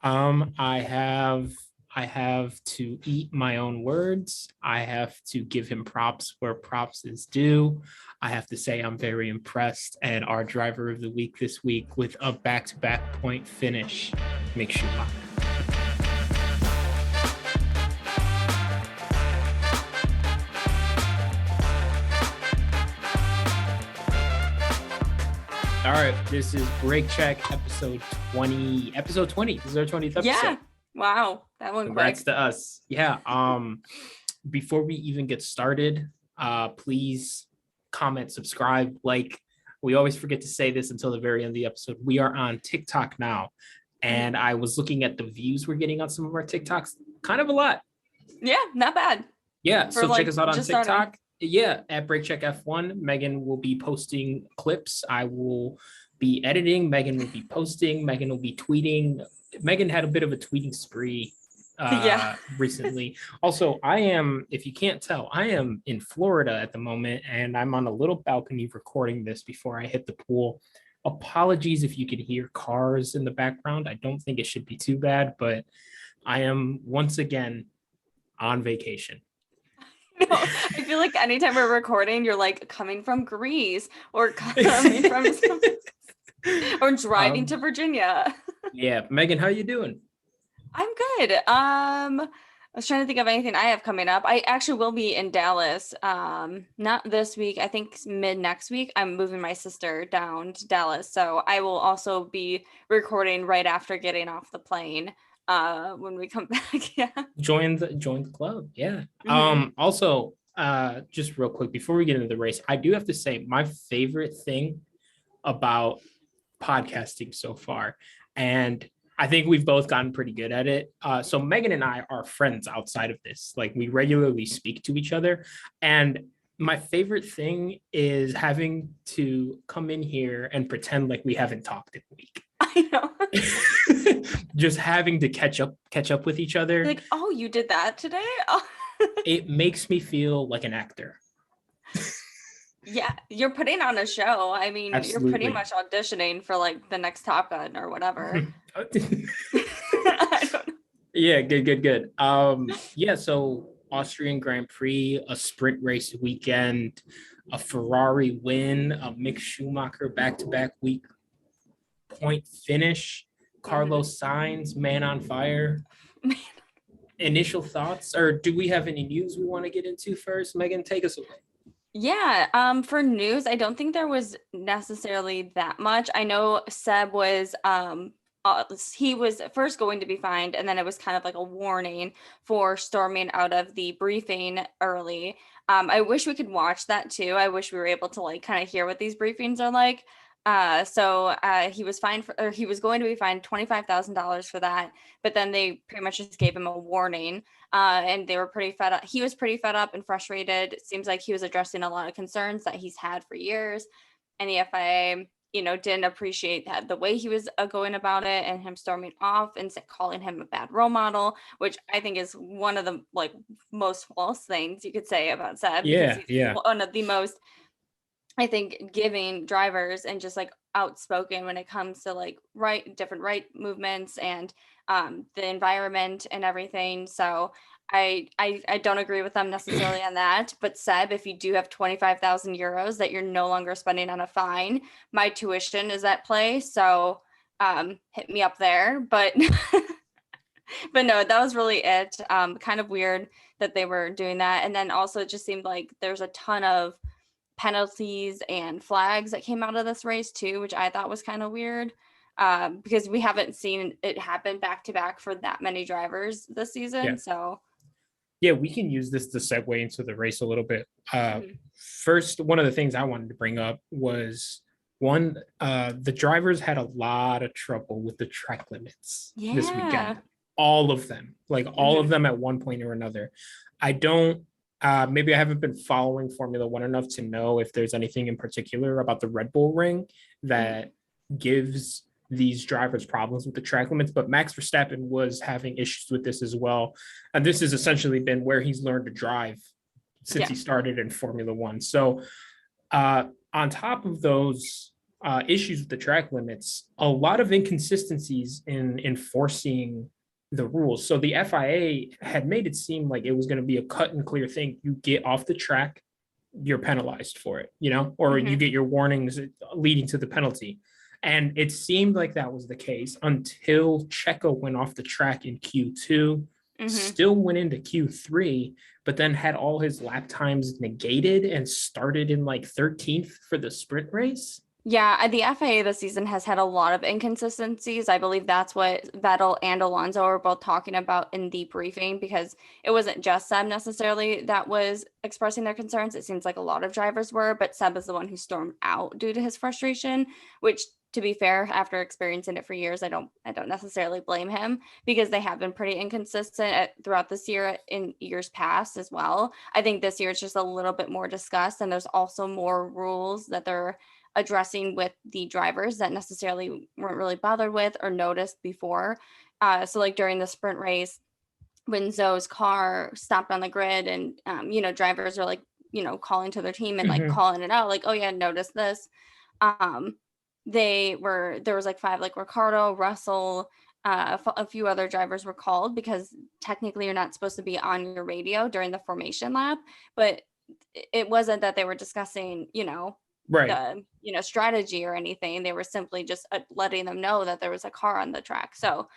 I have to eat my own words. I have to give him props where props is due. I have to say I'm very impressed. And our driver of the week this week with a back-to-back point finish, Mick Schumacher. All right, this is Break Check episode 20. Episode 20. This is our 20th episode. Yeah. Wow. That one. Congrats to us. Yeah. Before we even get started, please comment, subscribe, like. We always forget to say this until the very end of the episode. We are on TikTok now. And I was looking at the views we're getting on some of our TikToks. Kind of a lot. Yeah, not bad. Yeah. So check us out on TikTok. Starting. Yeah, at BreakCheck F1. Megan will be posting clips. I will be editing. Megan will be posting. Megan will be tweeting. Megan had a bit of a tweeting spree recently. Also, I am, if you can't tell, I am in Florida at the moment, and I'm on a little balcony recording this before I hit the pool. Apologies if you can hear cars in the background. I don't think it should be too bad, but I am once again on vacation. No, I feel like anytime we're recording, you're like coming from Greece or coming from or driving to Virginia. Yeah, Megan, how you doing? I'm good. I was trying to think of anything I have coming up. I actually will be in Dallas. Not this week. I think mid next week. I'm moving my sister down to Dallas, so I will also be recording right after getting off the plane. When we come back. Yeah, join the club. Yeah. Also, just real quick before we get into the race, I do have to say my favorite thing about podcasting so far, and I think we've both gotten pretty good at it. So Megan and I are friends outside of this. Like, we regularly speak to each other, and my favorite thing is having to come in here and pretend like we haven't talked in a week. I know. Just having to catch up with each other. Like, oh, you did that today? Oh. It makes me feel like an actor. Yeah, you're putting on a show. I mean, Absolutely. You're pretty much auditioning for like the next Top Gun or whatever. I don't know. Yeah, good. Yeah, so Austrian Grand Prix, a sprint race weekend, a Ferrari win, a Mick Schumacher back-to-back week point finish, Carlos Sainz, man on fire. Initial thoughts, or do we have any news we want to get into first? Megan, take us away. Yeah, for news, I don't think there was necessarily that much. I know Seb was he was first going to be fined, and then it was kind of like a warning for storming out of the briefing early. I wish we could watch that too. I wish we were able to like kind of hear what these briefings are like. So he was fined he was going to be fined $25,000 for that, but then they pretty much just gave him a warning. And they were pretty fed up. He was pretty fed up and frustrated. It seems like he was addressing a lot of concerns that he's had for years, and the FIA, didn't appreciate that the way he was going about it, and him storming off and calling him a bad role model, which I think is one of the like most false things you could say about Seb. Yeah. One of the most, I think, giving drivers and just like outspoken when it comes to like different right movements and the environment and everything. So I don't agree with them necessarily on that. But Seb, if you do have 25,000 euros that you're no longer spending on a fine, my tuition is at play. So hit me up there. But but no, that was really it. Kind of weird that they were doing that. And then also it just seemed like there's a ton of penalties and flags that came out of this race too, which I thought was kind of weird, because we haven't seen it happen back to back for that many drivers this season. Yeah. So yeah, we can use this to segue into the race a little bit. First, one of the things I wanted to bring up was the drivers had a lot of trouble with the track limits this weekend. All of them, all of them at one point or another. I don't maybe I haven't been following Formula One enough to know if there's anything in particular about the Red Bull ring that gives these drivers problems with the track limits, but Max Verstappen was having issues with this as well. And this has essentially been where he's learned to drive since he started in Formula One. So on top of those issues with the track limits, a lot of inconsistencies in enforcing the rules. So the FIA had made it seem like it was going to be a cut and clear thing. You get off the track, you're penalized for it, or you get your warnings leading to the penalty. And it seemed like that was the case until Checo went off the track in Q2, still went into Q3, but then had all his lap times negated and started in like 13th for the sprint race. Yeah, the FIA this season has had a lot of inconsistencies. I believe that's what Vettel and Alonso were both talking about in the briefing, because it wasn't just Seb necessarily that was expressing their concerns. It seems like a lot of drivers were, but Seb is the one who stormed out due to his frustration, which, to be fair, after experiencing it for years, I don't necessarily blame him, because they have been pretty inconsistent throughout this year in years past as well. I think this year it's just a little bit more discussed, and there's also more rules that they're addressing with the drivers that necessarily weren't really bothered with or noticed before. So like during the sprint race, when Zoe's car stopped on the grid and, drivers are like, calling to their team and like calling it out, like, oh yeah, notice this. There was like 5, like Ricardo, Russell, a few other drivers were called because technically you're not supposed to be on your radio during the formation lap, but it wasn't that they were discussing, Right. the strategy or anything. They were simply just letting them know that there was a car on the track. So,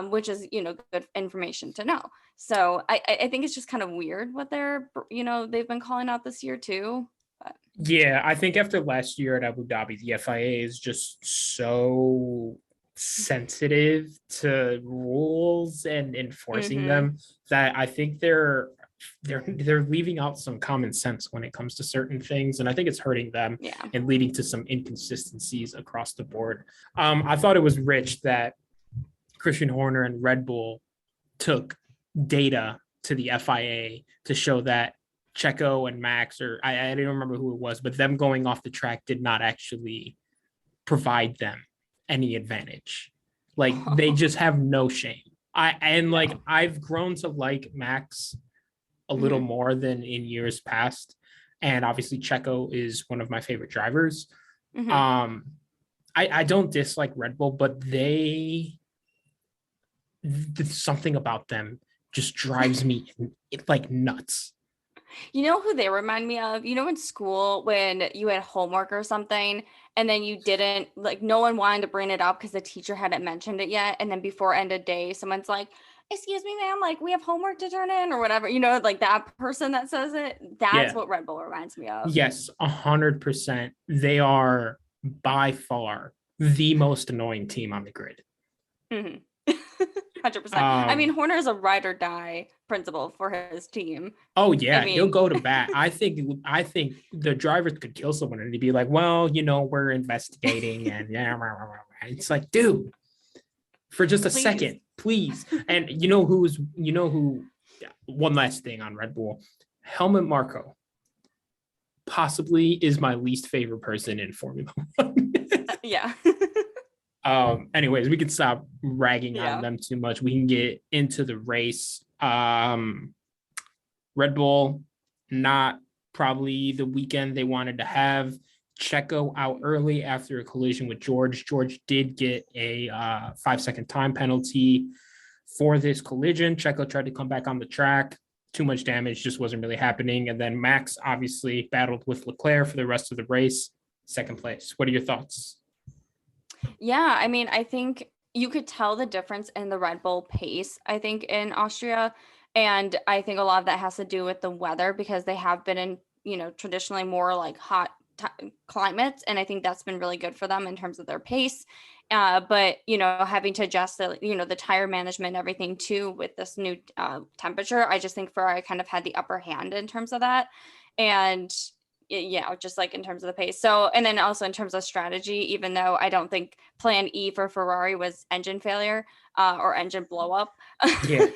which is, good information to know. So I think it's just kind of weird what they've been calling out this year too. But. Yeah, I think after last year at Abu Dhabi, the FIA is just so sensitive to rules and enforcing them that I think they're leaving out some common sense when it comes to certain things, and I think it's hurting them and leading to some inconsistencies across the board. I thought it was rich that Christian Horner and Red Bull took data to the FIA to show that Checo and Max, or I don't remember who it was, but them going off the track did not actually provide them any advantage. Like they just have no shame. I've grown to like Max a little more than in years past, and obviously Checo is one of my favorite drivers. I don't dislike Red Bull, but something about them just drives me like nuts. You know who they remind me of? In school when you had homework or something and then you didn't, like, no one wanted to bring it up because the teacher hadn't mentioned it yet, and then before end of day someone's like, excuse me, ma'am, like we have homework to turn in or whatever, like that person that says it. That's what Red Bull reminds me of. Yes, 100%. They are by far the most annoying team on the grid. 100%. I mean, Horner is a ride or die principle for his team. Oh yeah, he'll go to bat. I think the drivers could kill someone and he'd be like, well, we're investigating, and it's like, dude, for just a second, please. And one last thing on Red Bull, Helmut Marko possibly is my least favorite person in Formula One. Yeah. Anyways, we can stop ragging on them too much. We can get into the race. Red Bull, not probably the weekend they wanted to have. Checo out early after a collision with George. George did get a 5-second time penalty for this collision. Checo tried to come back on the track. Too much damage, just wasn't really happening. And then Max obviously battled with Leclerc for the rest of the race. Second place. What are your thoughts? Yeah, I mean, I think you could tell the difference in the Red Bull pace, I think, in Austria. And I think a lot of that has to do with the weather, because they have been in, traditionally more like hot climates. And I think that's been really good for them in terms of their pace. But, having to adjust the tire management, everything too, with this new temperature, I just think Ferrari kind of had the upper hand in terms of that. And just like in terms of the pace. So, and then also in terms of strategy, even though I don't think plan E for Ferrari was engine failure or engine blow up. Yeah.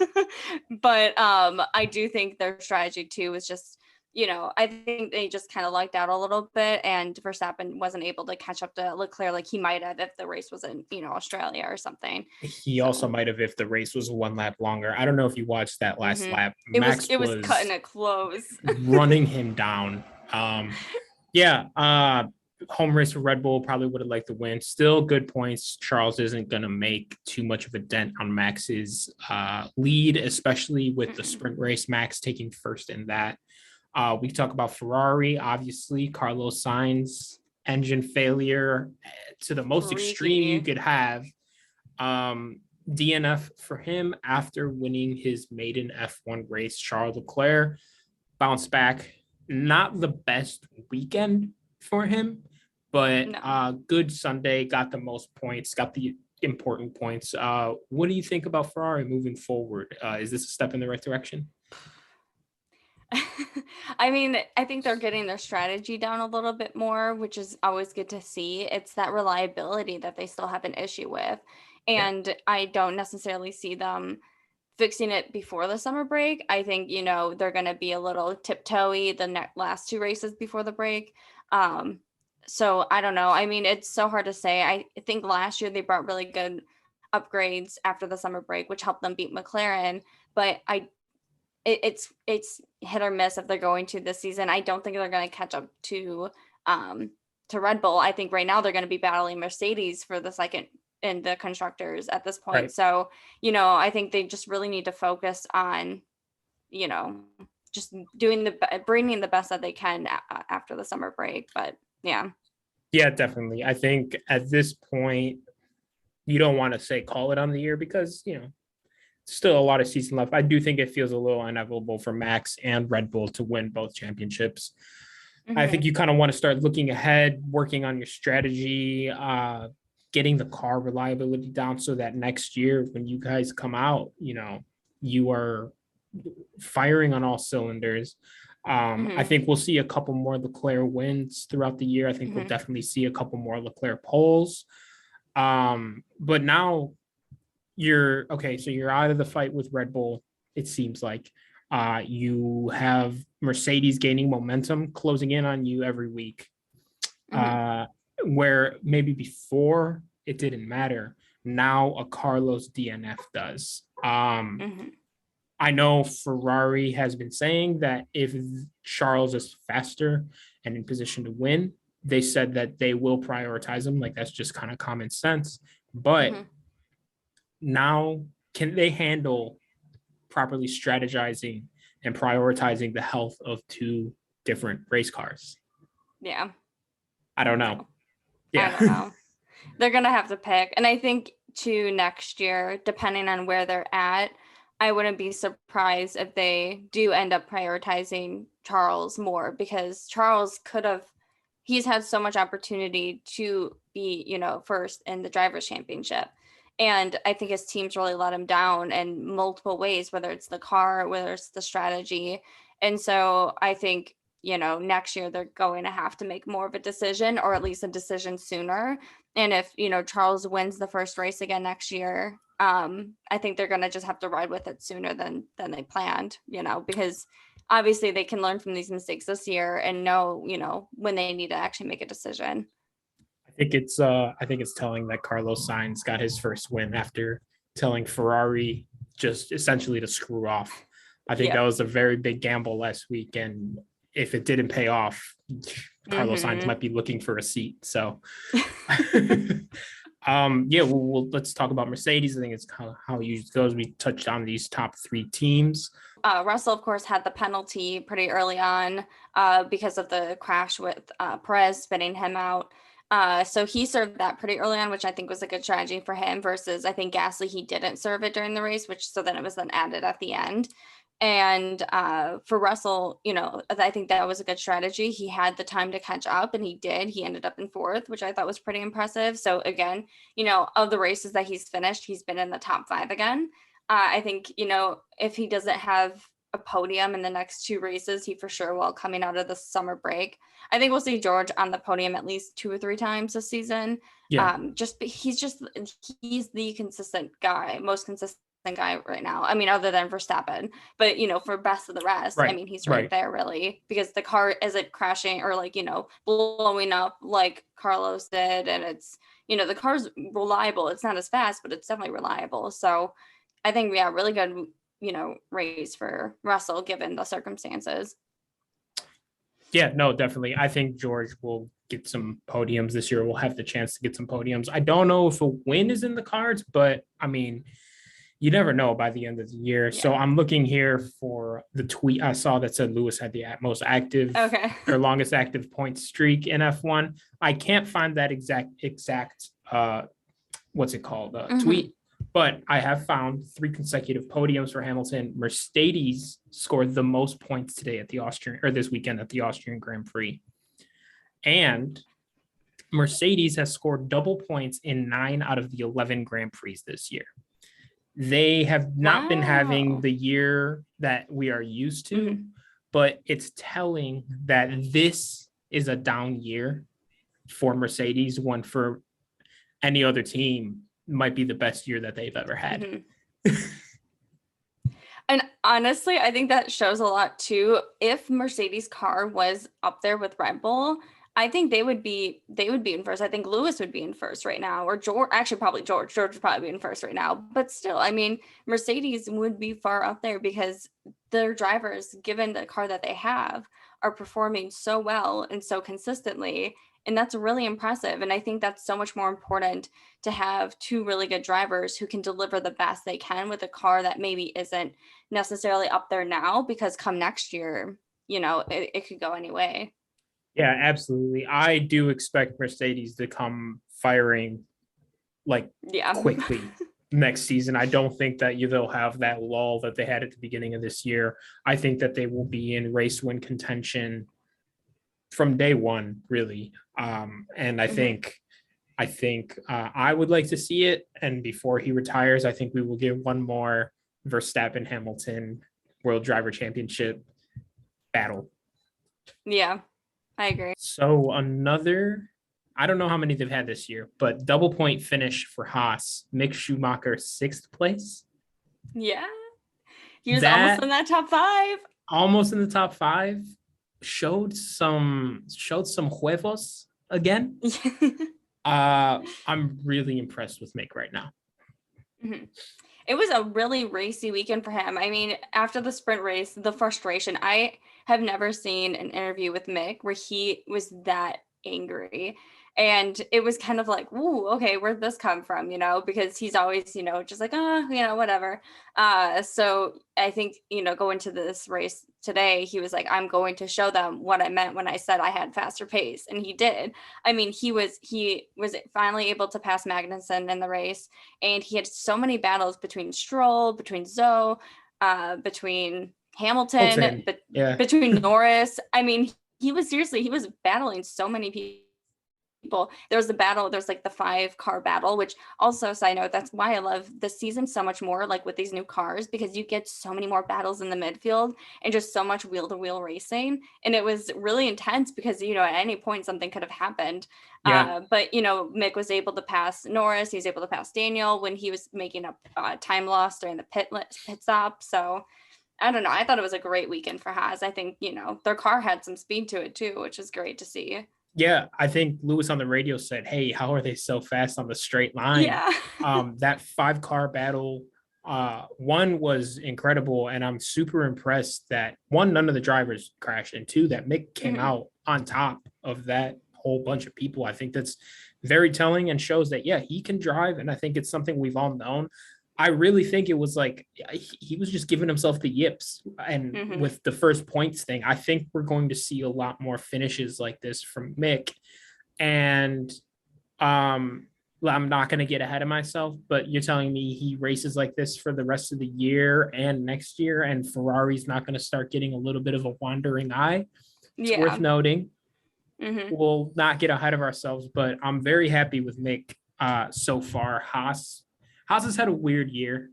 But I do think their strategy too was just, I think they just kind of lucked out a little bit, and Verstappen wasn't able to catch up to Leclerc like he might have if the race was in, Australia or something. He also might have if the race was 1 lap longer. I don't know if you watched that last lap. It was cutting it close. Running him down. home race for Red Bull, probably would have liked the win. Still good points. Charles isn't going to make too much of a dent on Max's lead, especially with the sprint race, Max taking first in that. We talk about Ferrari, obviously, Carlos Sainz, engine failure to the most extreme you could have. DNF for him after winning his maiden F1 race. Charles Leclerc bounced back. Not the best weekend for him, but good Sunday, got the most points, got the important points. What do you think about Ferrari moving forward? Is this a step in the right direction? I mean, I think they're getting their strategy down a little bit more, which is always good to see. It's that reliability that they still have an issue with. And I don't necessarily see them fixing it before the summer break. I think, they're going to be a little tiptoey the last two races before the break. So I don't know. I mean, it's so hard to say. I think last year they brought really good upgrades after the summer break, which helped them beat McLaren. But it's hit or miss if they're going to this season. I don't think they're going to catch up to Red Bull. I think right now they're going to be battling Mercedes for the second in the constructors at this point. Right. So, I think they just really need to focus on, just bringing the best that they can after the summer break. But yeah. Yeah, definitely. I think at this point, you don't want to say call it on the year because, still a lot of season left. I do think it feels a little inevitable for Max and Red Bull to win both championships. Mm-hmm. I think you kind of want to start looking ahead, working on your strategy, getting the car reliability down so that next year when you guys come out, you are firing on all cylinders. I think we'll see a couple more Leclerc wins throughout the year. I think we'll definitely see a couple more Leclerc poles. But now you're out of the fight with Red Bull. It seems like you have Mercedes gaining momentum, closing in on you every week. Where maybe before it didn't matter. Now a Carlos DNF does. I know Ferrari has been saying that if Charles is faster and in position to win, they said that they will prioritize him. Like that's just kind of common sense. But now can they handle properly strategizing and prioritizing the health of two different race cars? Yeah. I don't know. Yeah. I don't know. They're going to have to pick. And I think to next year, depending on where they're at, I wouldn't be surprised if they do end up prioritizing Charles more because Charles he's had so much opportunity to be, first in the Drivers' Championship. And I think his team's really let him down in multiple ways, whether it's the car, whether it's the strategy. And so I think, next year they're going to have to make more of a decision or at least a decision sooner. And if, Charles wins the first race again next year, I think they're going to just have to ride with it sooner than they planned, because obviously they can learn from these mistakes this year and know, when they need to actually make a decision. I think it's telling that Carlos Sainz got his first win after telling Ferrari just essentially to screw off. I think that was a very big gamble last week. And if it didn't pay off, Carlos Sainz might be looking for a seat. So let's talk about Mercedes. I think it's kind of how it usually goes. We touched on these top three teams. Russell, of course, had the penalty pretty early on because of the crash with Perez spinning him out. So he served that pretty early on, which I think was a good strategy for him versus I think Gasly, he didn't serve it during the race, so then it was then added at the end. And for Russell, I think that was a good strategy. He had the time to catch up and he did. He ended up in fourth, which I thought was pretty impressive. So again, of the races that he's finished, he's been in the top 5 again. I think, if he doesn't have a podium in the next 2 races, he for sure will coming out of the summer break. I think we'll see George on the podium at least 2 or 3 times this season. Yeah. He's the consistent guy, most consistent guy right now. I mean, other than Verstappen, but for best of the rest, right. I mean, he's right there really because the car isn't crashing or blowing up like Carlos did. And it's, the car's reliable. It's not as fast, but it's definitely reliable. So I think, really good, race for Russell given the circumstances. Yeah, no, definitely. I think George will get some podiums this year. We'll have the chance to get some podiums. I don't know if a win is in the cards, but I mean, you never know by the end of the year. So Yeah. I'm looking here for the tweet I saw that said Lewis had the most active Okay. or longest active point streak in F1. I can't find that exact what's it called Hmm. tweet, but I have found 3 consecutive podiums for Hamilton. Mercedes scored the most points today at the Austrian or this weekend at the Austrian Grand Prix, and Mercedes has scored double points in 9 out of the 11 Grand Prix this year. They have not been having Wow. the year that we are used to, Hmm. but it's telling that this is a down year for Mercedes. One for any other team might be the best year that they've ever had. Hmm. And honestly, I think that shows a lot too. If Mercedes car was up there with Red Bull, I think they would be in first. I think Lewis would be in first right now, or George. Actually, probably George. George would probably be in first right now. But still, I mean, Mercedes would be far up there because their drivers, given the car that they have, are performing so well and so consistently, and that's really impressive. And I think that's so much more important to have two really good drivers who can deliver the best they can with a car that maybe isn't necessarily up there now, because come next year, it could go anyway. Yeah, absolutely. I do expect Mercedes to come firing like Yeah. quickly next season. I don't think that they'll have that lull that they had at the beginning of this year. I think that they will be in race win contention from day one, really. And Hmm. I would like to see it. And before he retires, I think we will get one more Verstappen Hamilton World Driver Championship battle. Yeah, I agree. So I don't know how many they've had this year, but double point finish for Haas. Mick Schumacher, 6th place. Yeah, he was almost That in that top five. almost in the top five showed some huevos again. I'm really impressed with Mick right now. Mhm. It was a really racy weekend for him. I mean, after the sprint race, the frustration, I have never seen an interview with Mick where he was that angry. And it was kind of like, ooh, okay, where'd this come from? Because he's always, just like, whatever. So I think, going to this race today, he was like, I'm going to show them what I meant when I said I had faster pace. And he did. I mean, he was finally able to pass Magnussen in the race, and he had so many battles between Stroll, between Zoe, between Hamilton, Hamilton, but yeah. between Norris. I mean, he was battling so many people. There was the battle, there's like the 5 car battle, which also, side note, that's why I love this season so much more, like with these new cars, because you get so many more battles in the midfield and just so much wheel to wheel racing. And it was really intense because, at any point something could have happened. Yeah. But, Mick was able to pass Norris. He was able to pass Daniel when he was making up time loss during the pit stop. So I don't know. I thought it was a great weekend for Haas. I think, their car had some speed to it too, which is great to see. Yeah, I think Lewis on the radio said, "Hey, how are they so fast on the straight line?" Yeah. That 5 car battle, one was incredible, and I'm super impressed that one, none of the drivers crashed, and two, that Mick came Mhm. out on top of that whole bunch of people. I think that's very telling and shows that yeah, he can drive, and I think it's something we've all known. I really think it was like he was just giving himself the yips. And Mhm. with the first points thing, I think we're going to see a lot more finishes like this from Mick. And I'm not going to get ahead of myself, but you're telling me he races like this for the rest of the year and next year, and Ferrari's not going to start getting a little bit of a wandering eye. It's worth Yeah. noting. Mhm. We'll not get ahead of ourselves, but I'm very happy with Mick so far. Haas has had a weird year.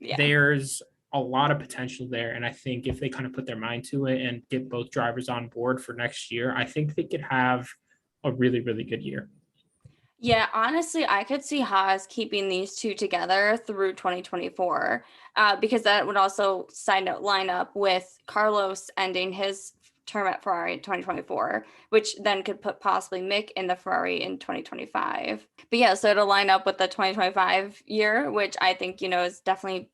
Yeah. There's a lot of potential there. And I think if they kind of put their mind to it and get both drivers on board for next year, I think they could have a really, really good year. Yeah, honestly, I could see Haas keeping these two together through 2024, because that would also side note line up with Carlos ending his term at Ferrari in 2024, which then could put possibly Mick in the Ferrari in 2025. But yeah, so it'll line up with the 2025 year, which I think, is definitely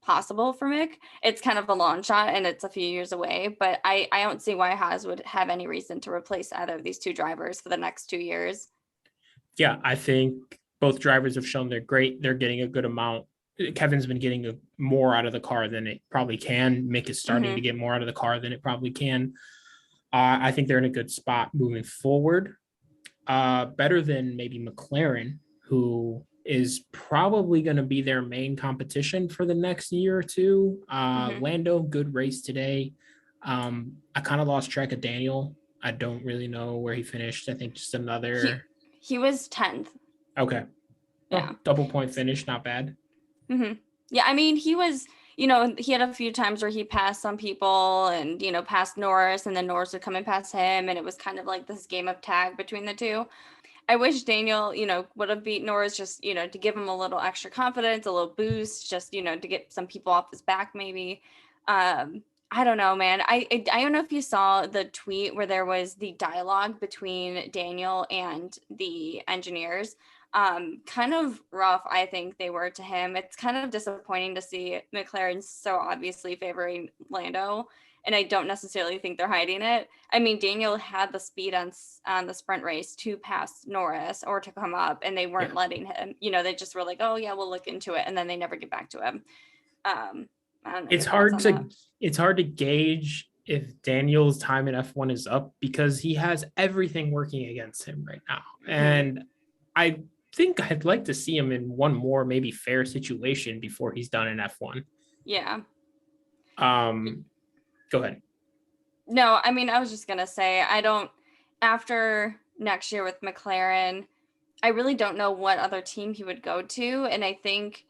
possible for Mick. It's kind of a long shot and it's a few years away, but I don't see why Haas would have any reason to replace either of these two drivers for the next 2 years. Yeah, I think both drivers have shown they're great. They're getting a good amount. Kevin's been getting more out of the car than it probably can. Mick is starting to get more out of the car than it probably can. I think they're in a good spot moving forward. Better than maybe McLaren, who is probably going to be their main competition for the next year or two. Lando, good race today. I kind of lost track of Daniel. I don't really know where he finished. I think just another. He was 10th. Okay. Yeah. Oh, double point finish, not bad. Yeah, I mean, he was, he had a few times where he passed some people and, passed Norris, and then Norris would come and pass him. And it was kind of like this game of tag between the two. I wish Daniel, would have beat Norris just, to give him a little extra confidence, a little boost, just, to get some people off his back maybe. I don't know, man. I don't know if you saw the tweet where there was the dialogue between Daniel and the engineers. Kind of rough, I think they were to him. It's kind of disappointing to see McLaren so obviously favoring Lando, and I don't necessarily think they're hiding it. I mean, Daniel had the speed on the sprint race to pass Norris or to come up, and they weren't letting him. They just were like, "Oh yeah, we'll look into it," and then they never get back to him. I don't know, it's hard to gauge if Daniel's time in F1 is up because he has everything working against him right now, and I think I'd like to see him in one more maybe fair situation before he's done in F1. Yeah. Go ahead. No, I mean, I was just going to say, after next year with McLaren, I really don't know what other team he would go to. And I think,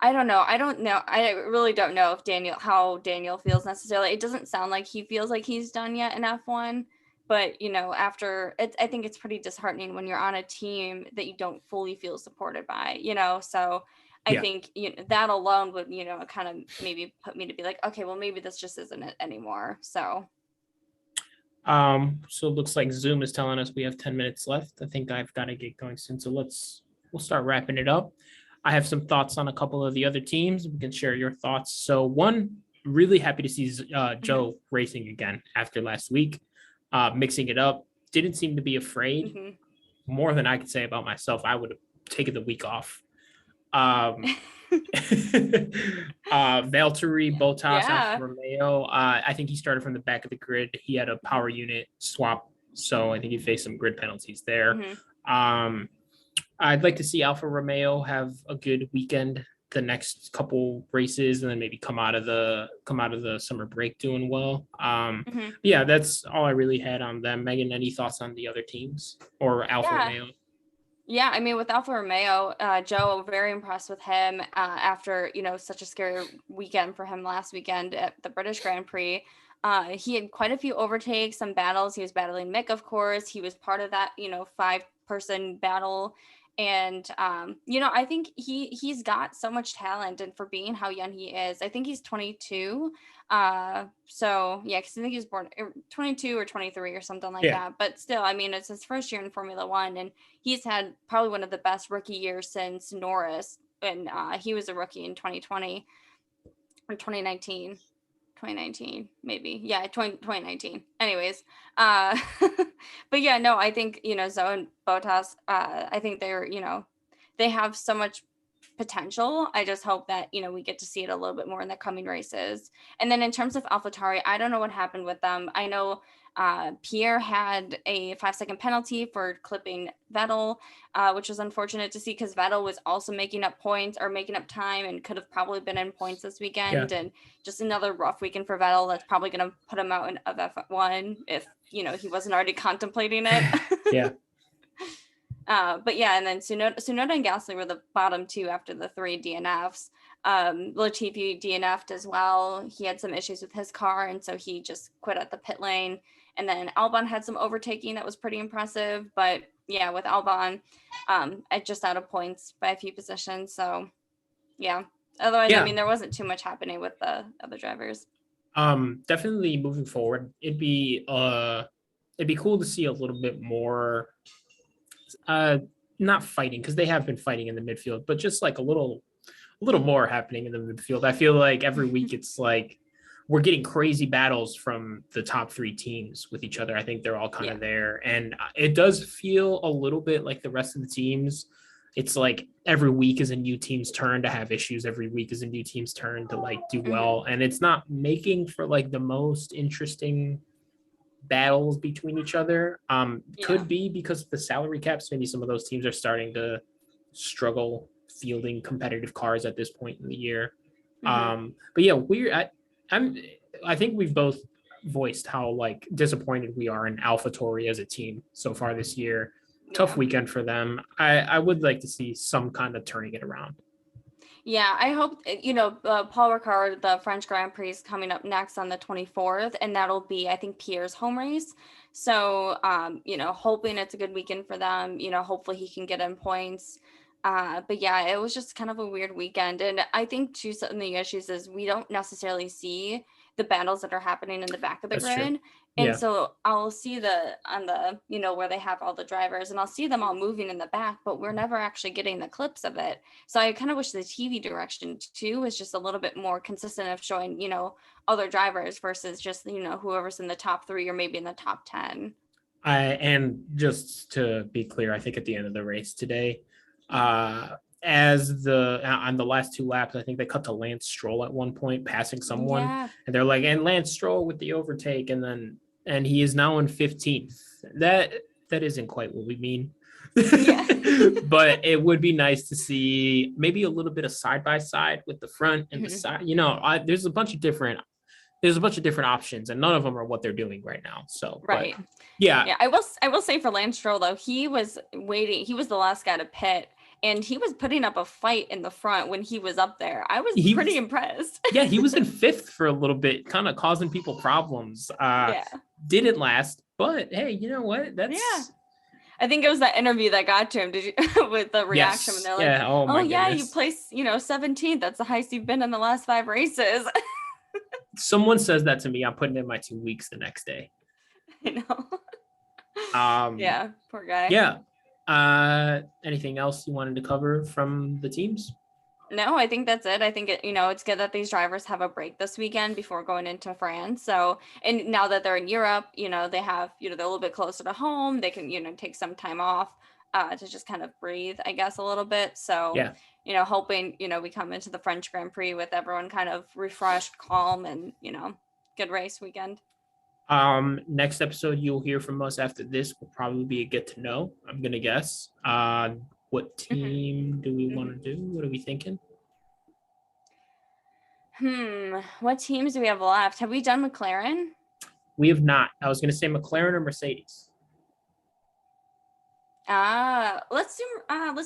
I don't know. I really don't know how Daniel feels necessarily. It doesn't sound like he feels like he's done yet in F1. But, I think it's pretty disheartening when you're on a team that you don't fully feel supported by, so I think, that alone would, kind of maybe put me to be like, okay, well, maybe this just isn't it anymore. So. So it looks like Zoom is telling us we have 10 minutes left. I think I've got to get going soon. So we'll start wrapping it up. I have some thoughts on a couple of the other teams. We can share your thoughts. So one, really happy to see Joe racing again after last week. Mixing it up, didn't seem to be afraid. More than I could say about myself. I would have taken the week off. Valtteri, Bottas, Alfa Romeo. I think he started from the back of the grid. He had a power unit swap, so I think he faced some grid penalties there. I'd like to see Alfa Romeo have a good weekend the next couple races and then maybe come out of the summer break doing well. Yeah, that's all I really had on them. Megan, any thoughts on the other teams or Alfa Romeo? Yeah, I mean, with Alfa Romeo, Joe, very impressed with him after, such a scary weekend for him last weekend at the British Grand Prix. He had quite a few overtakes, some battles. He was battling Mick, of course. He was part of that, 5-person battle. And, I think he's got so much talent, and for being how young he is, I think he's 22. So yeah, because I think he was born 22 or 23 or something like that. But still, I mean, it's his first year in Formula One, and he's had probably one of the best rookie years since Norris. And he was a rookie in 2020 or 2019, maybe. Yeah, 2019. Anyways, but yeah, no, I think, Zoe and Bottas, I think they're, they have so much potential. I just hope that, we get to see it a little bit more in the coming races. And then in terms of AlphaTauri, I don't know what happened with them. I know Pierre had a 5-second penalty for clipping Vettel, which was unfortunate to see because Vettel was also making up points or making up time and could have probably been in points this weekend. And just another rough weekend for Vettel that's probably going to put him out of F1 if, he wasn't already contemplating it. But yeah, and then Tsunoda and Gasly were the bottom two after the 3 DNFs. Latifi DNF'd as well. He had some issues with his car, and so he just quit at the pit lane. And then Albon had some overtaking that was pretty impressive. But yeah, with Albon, just out of points by a few positions. So yeah. Otherwise, I mean, there wasn't too much happening with the other drivers. Definitely moving forward, it'd be cool to see a little bit more. Not fighting because they have been fighting in the midfield, but just like a little little more happening in the midfield. I feel like every week it's like we're getting crazy battles from the top three teams with each other. I think they're all kind of there. And it does feel a little bit like the rest of the teams. It's like every week is a new team's turn to have issues. Every week is a new team's turn to like do well. And it's not making for like the most interesting battles between each other. Could be because of the salary caps. Maybe some of those teams are starting to struggle fielding competitive cars at this point in the year. But yeah, I think we've both voiced how like disappointed we are in AlphaTauri as a team so far this year. Tough weekend for them. I would like to see some kind of turning it around. Yeah, I hope, Paul Ricard, the French Grand Prix is coming up next on the 24th, and that'll be, I think, Pierre's home race. So, hoping it's a good weekend for them, hopefully he can get in points. But yeah, it was just kind of a weird weekend. And I think too, some of the issues is we don't necessarily see the battles that are happening in the back of the That's grid. true. And so I'll see on the, where they have all the drivers, and I'll see them all moving in the back, but we're never actually getting the clips of it. So I kind of wish the TV direction too was just a little bit more consistent of showing, other drivers versus just, whoever's in the top 3 or maybe in the top 10. And just to be clear, I think at the end of the race today, as on the last 2 laps, I think they cut to Lance Stroll at one point, passing someone, and they're like, and Lance Stroll with the overtake, and he is now in 15th. That isn't quite what we mean. But it would be nice to see maybe a little bit of side by side with the front and the side. There's a bunch of different options, and none of them are what they're doing right now. So right. But, yeah. I will say for Lance Stroll though, he was waiting. He was the last guy to pit, and he was putting up a fight in the front when he was up there. I was pretty impressed. Yeah, he was in 5th for a little bit, kind of causing people problems. Didn't last, but hey, you know what? I think it was that interview that got to him. Did you with the reaction when they're like, you placed, 17th. That's the highest you've been in the last 5 races. Someone says that to me, I'm putting in my 2 weeks the next day. I know. Poor guy. Yeah. Anything else you wanted to cover from the teams? No, I think that's it. I think it's good that these drivers have a break this weekend before going into France. So, and now that they're in Europe, they have, they're a little bit closer to home. They can, take some time off to just kind of breathe, I guess, a little bit. So, hoping, we come into the French Grand Prix with everyone kind of refreshed, calm, and, good race weekend. Next episode you'll hear from us after this will probably be a get to know, I'm gonna guess. What team do we want to do? What are we thinking? What teams do we have left? Have we done McLaren? We have not. I was gonna say McLaren or Mercedes. Let's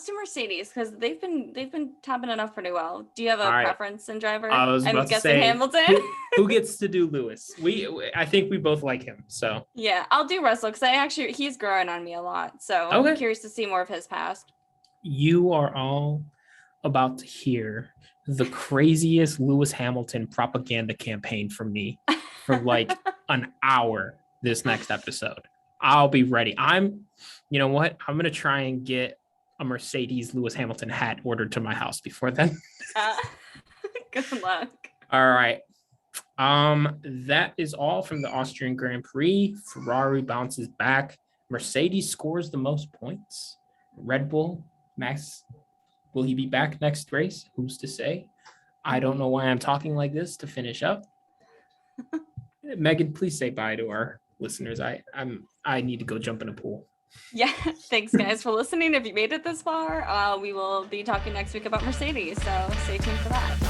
do Mercedes, because they've been topping it up pretty well. Do you have a preference in driver? I was about to say Hamilton. who gets to do Lewis? I think we both like him. So yeah, I'll do Russell, because he's growing on me a lot. So I'm curious to see more of his past. You are all about to hear the craziest Lewis Hamilton propaganda campaign from me for like an hour this next episode. I'll be ready. You know what? I'm going to try and get a Mercedes Lewis Hamilton hat ordered to my house before then. Good luck. All right. That is all from the Austrian Grand Prix. Ferrari bounces back. Mercedes scores the most points. Red Bull, Max, will he be back next race? Who's to say? I don't know why I'm talking like this to finish up. Megan, please say bye to our listeners. I need to go jump in a pool. Yeah, thanks guys for listening. If you made it this far, we will be talking next week about Mercedes, so stay tuned for that.